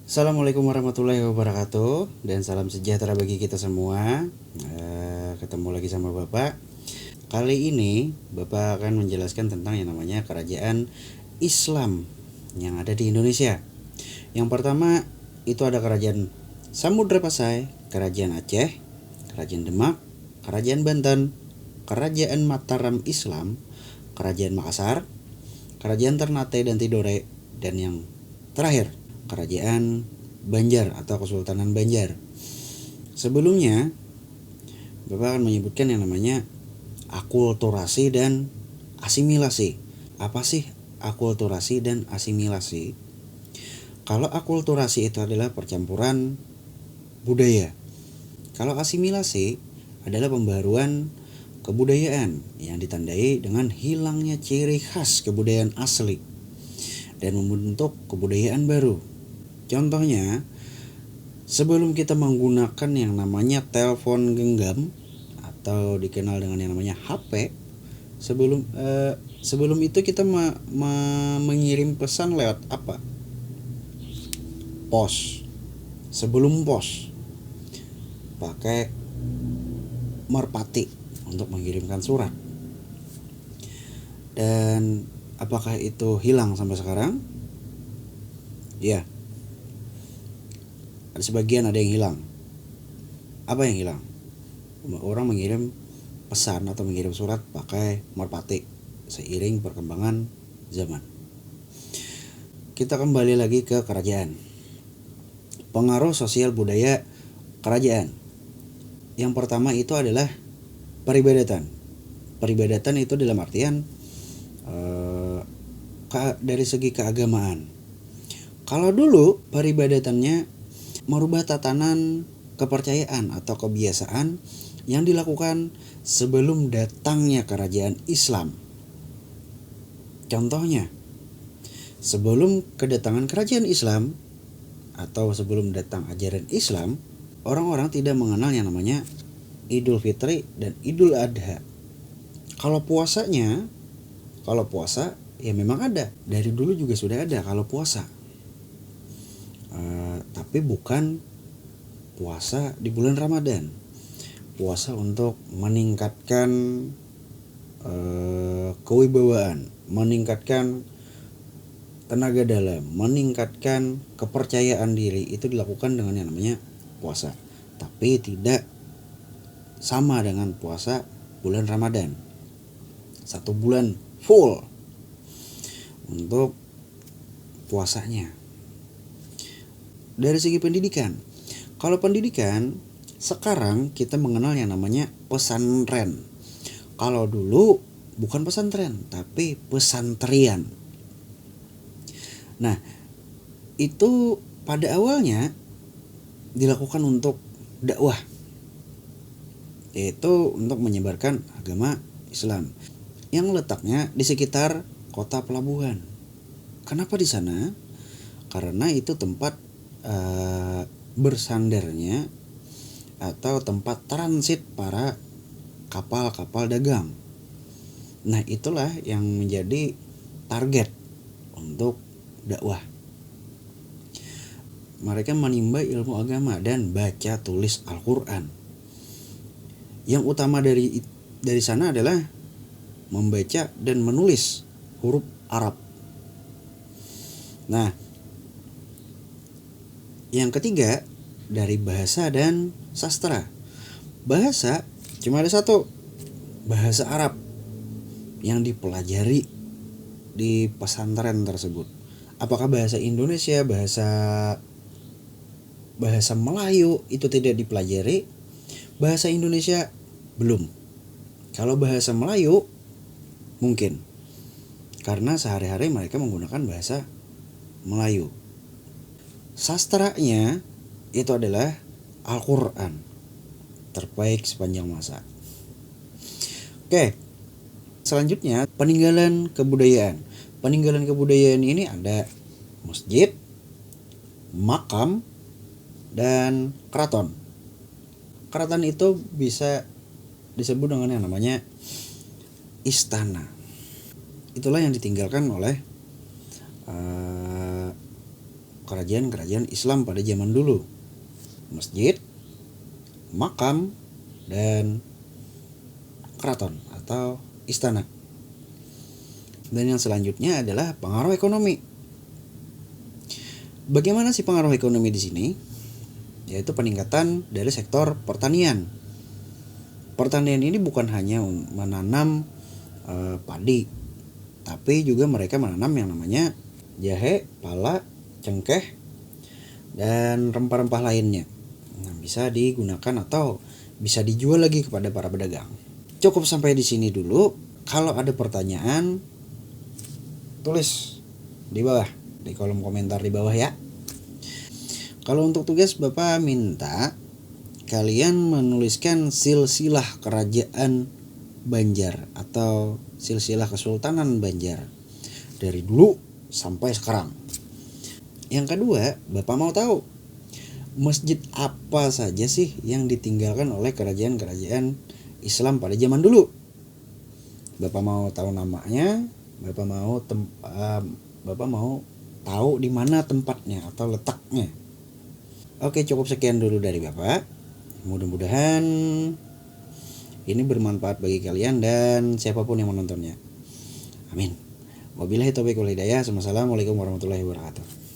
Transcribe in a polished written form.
Assalamualaikum warahmatullahi wabarakatuh dan salam sejahtera bagi kita semua. Ketemu lagi sama Bapak. Kali ini Bapak akan menjelaskan tentang yang namanya kerajaan Islam yang ada di Indonesia. Yang pertama itu ada kerajaan Samudra Pasai, kerajaan Aceh, kerajaan Demak, kerajaan Banten, kerajaan Mataram Islam, kerajaan Makassar, kerajaan Ternate dan Tidore, dan yang terakhir kerajaan Banjar atau Kesultanan Banjar. Sebelumnya Bapak akan menyebutkan yang namanya akulturasi dan asimilasi. Apa sih akulturasi dan asimilasi? Kalau akulturasi itu adalah percampuran budaya. Kalau asimilasi adalah pembaruan kebudayaan yang ditandai dengan hilangnya ciri khas kebudayaan asli dan membentuk kebudayaan baru. Contohnya, sebelum kita menggunakan yang namanya telepon genggam atau dikenal dengan yang namanya HP, sebelum itu kita mengirim pesan lewat apa? Pos. Sebelum pos, pakai merpati untuk mengirimkan surat. Dan apakah itu hilang sampai sekarang? Ya. Ada sebagian ada yang hilang. Apa yang hilang? Orang mengirim pesan atau mengirim surat pakai merpati seiring perkembangan zaman. Kita kembali lagi ke kerajaan. Pengaruh sosial budaya kerajaan. Yang pertama itu adalah peribadatan. Peribadatan itu dalam artian dari segi keagamaan. Kalau dulu peribadatannya merubah tatanan kepercayaan atau kebiasaan yang dilakukan sebelum datangnya kerajaan Islam. Contohnya, sebelum kedatangan kerajaan Islam atau sebelum datang ajaran Islam, orang-orang tidak mengenal yang namanya Idul Fitri dan Idul Adha. Kalau puasa ya memang ada. Dari dulu juga sudah ada kalau puasa. Tapi bukan puasa di bulan Ramadan. Puasa untuk meningkatkan kewibawaan, meningkatkan tenaga dalam, meningkatkan kepercayaan diri, itu dilakukan dengan yang namanya puasa. Tapi tidak sama dengan puasa bulan Ramadan. 1 bulan full untuk puasanya. Dari segi pendidikan, kalau pendidikan sekarang kita mengenal yang namanya pesantren. Kalau dulu bukan pesantren tapi pesantrian. Nah, itu pada awalnya dilakukan untuk dakwah, yaitu untuk menyebarkan agama Islam yang letaknya di sekitar kota pelabuhan. Kenapa di sana? Karena itu tempat bersandarnya atau tempat transit para kapal-kapal dagang. Nah, itulah yang menjadi target untuk dakwah. Mereka menimba ilmu agama dan baca tulis Al-Quran. Yang utama dari sana adalah membaca dan menulis huruf Arab. Nah, yang ketiga dari bahasa dan sastra. Bahasa cuma ada satu, bahasa Arab yang dipelajari di pesantren tersebut. Apakah bahasa Indonesia, bahasa Melayu itu tidak dipelajari? Bahasa Indonesia belum. Kalau bahasa Melayu mungkin, karena sehari-hari mereka menggunakan bahasa Melayu. Sastranya itu adalah Al-Quran, terbaik sepanjang masa. Oke, selanjutnya peninggalan kebudayaan. Peninggalan kebudayaan ini ada masjid, makam, dan keraton. Keraton itu bisa disebut dengan yang namanya istana. Itulah yang ditinggalkan oleh kerajaan-kerajaan Islam pada zaman dulu. Masjid, makam, dan keraton atau istana. Dan yang selanjutnya adalah pengaruh ekonomi. Bagaimana sih pengaruh ekonomi di sini? Yaitu peningkatan dari sektor pertanian. Pertanian ini bukan hanya menanam padi, tapi juga mereka menanam yang namanya jahe, pala, cengkeh, dan rempah-rempah lainnya. Nah, bisa digunakan atau bisa dijual lagi kepada para pedagang. Cukup sampai di sini dulu. Kalau ada pertanyaan, tulis di bawah, di kolom komentar di bawah ya. Kalau untuk tugas Bapak minta kalian menuliskan silsilah kerajaan Banjar atau silsilah kesultanan Banjar dari dulu sampai sekarang. Yang kedua, Bapak mau tahu masjid apa saja sih yang ditinggalkan oleh kerajaan-kerajaan Islam pada zaman dulu. Bapak mau tahu namanya, Bapak mau tahu di mana tempatnya atau letaknya. Oke, cukup sekian dulu dari Bapak. Mudah-mudahan ini bermanfaat bagi kalian dan siapapun yang menontonnya. Amin. Wabillahi taufiq wal hidayah. Wassalamualaikum warahmatullahi wabarakatuh.